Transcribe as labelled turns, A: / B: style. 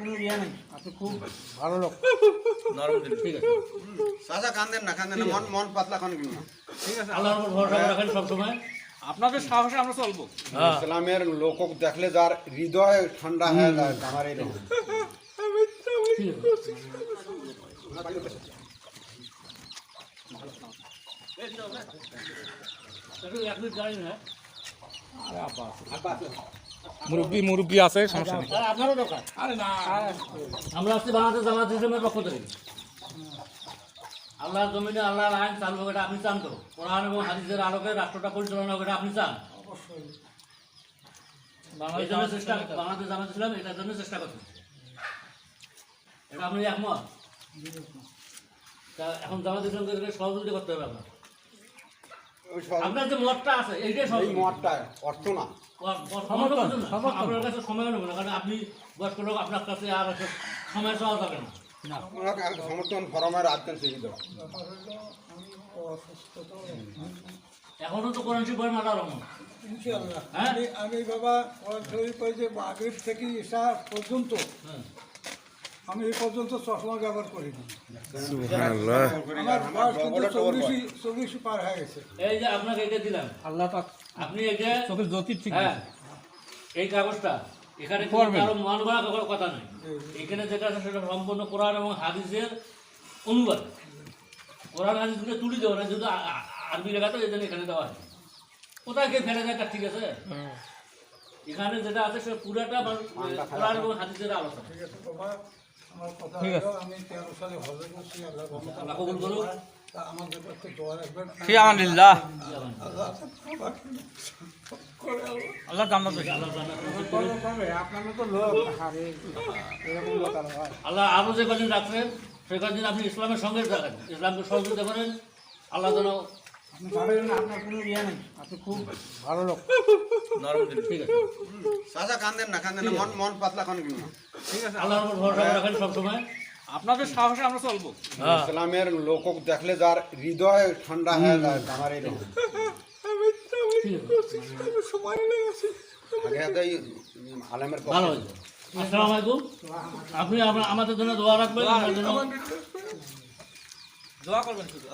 A: কোনো ইয়ে নেই, আপনি খুব ভালো লোক।
B: নরম দিল, ঠিক আছে।
C: চাচা কান্দেন না মন মন পাতলা কোন কিনা
B: ঠিক আছে, আল্লাহর উপর ভরসা রাখেন সব সময়।
A: আপনাদের সাহসে আমরা চলবো।
C: ইসলামের লোক দেখলে যার হৃদয় ঠান্ডা হয়ে যায় আমার এইরকম।
B: ঠিক আছে, এক মিনিট দাঁড়িয়ে না।
A: মুরব্বী আছে, সমস্যা নেই।
B: আপনারও দরকার। আমরা আসছি বাংলাদেশ জামাত ইসলামের পক্ষ থেকে। আল্লাহর জমিনে আল্লাহর আইন চালু হবে, এটা আপনি চান তো? কোরআন এবং হাদিসের আলোকে রাষ্ট্রটা পরিচালনা হবে, এটা আপনি চান? এই জন্য চেষ্টা, বাংলাদেশ জামাত ইসলাম এটার জন্য চেষ্টা করছে। এটা আপনি একমত? তা এখন জামাত ইসলামকে সহযোগিতা করতে হবে আপনার। আপনার যে মতটা আছে এইটাই
C: এই মতটা অর্থ না।
B: আপনার কাছে সময় নেব না, কারণ আপনি বয়স্ক লোক, আপনার কাছে আর সময় চাওয়া যাবে না।
C: সমর্থন ফরমের আজকাল সুবিধা
B: এখনো তো কোরআন শরীফ পড়েন আল্লাহর রহমত।
D: ইনশাআল্লাহ।
B: হ্যাঁ?
D: আমি বাবা কোরআন শরীফ পড়ে আগের থেকে ঈশা পর্যন্ত আমি এই পর্যন্ত চশমা ব্যবহার করিনি। আমার বয়স কিন্তু চল্লিশ পার হয়ে গেছে।
B: এই যে আপনাকে এটা দিলাম,
A: আল্লাহ পাক
B: আপনি এই যে
A: চোখের জ্যোতি ঠিক
B: হ্যাঁ এই কাগজটা এখানে কারো মান করার কথা নাই। এখানে যেটা আছে সেটা সম্পূর্ণ কোরআন এবং হাদিসের অনুবাদ। কোরআন হাদিসগুলো তুলে দেওয়া না, যদি আরবি লেখা তো এই জন্য এখানে দেওয়া হয়। কোথায় কে ফেলে যায় তার ঠিক আছে। এখানে যেটা আছে সে পুরাটা কোরআন এবং হাদিসের আলোচনা।
D: ঠিক আছে বাবা, আমার কথা হলো আমি 13 সালে হজে করছি। আল্লাহ
B: আল্লাহ কবুল করুক।
D: তা আমাদের কাছে দোয়া রাখবেন।
A: আলহামদুলিল্লাহ,
D: আল্লাহ করে
A: আল্লাহ জান্নাত দেবে।
B: আল্লাহ জান্নাত নসিব করুক।
A: আপনার তো লোক এরকম লোক আর হয়।
B: আল্লাহ আরও যে কদিন রাখছেন সে কদিন আপনি ইসলামের সঙ্গে থাকেন, ইসলামকে সহযোগিতা করেন। আল্লাহ যেন
A: আপনি ভাবেন না, আপনার কোনো ইয়ে নেই, আপনি খুব ভালো লোক।
B: নরম দিল, ঠিক আছে।
C: চাচা কান্দেন না মন মন পাতলা কোন কিনা
A: ঠিক আছে,
B: আল্লাহর উপর ভরসা রাখেন সব সময়।
A: আপনাদের সাহসে আমরা চলবো।
C: ইসলামের লোক দেখলে যার হৃদয় ঠান্ডা হয়ে যায় আমার এইরকম।
B: ঠিক আছে,
D: সময় লেগেছে।
C: আগে হাতেই আলেমের
B: ভালো হয়েছে। আসসালামু আলাইকুম। আপনি আমাদের জন্য দোয়া রাখবেন, আমার জন্য
A: দোয়া করবেন শুধু।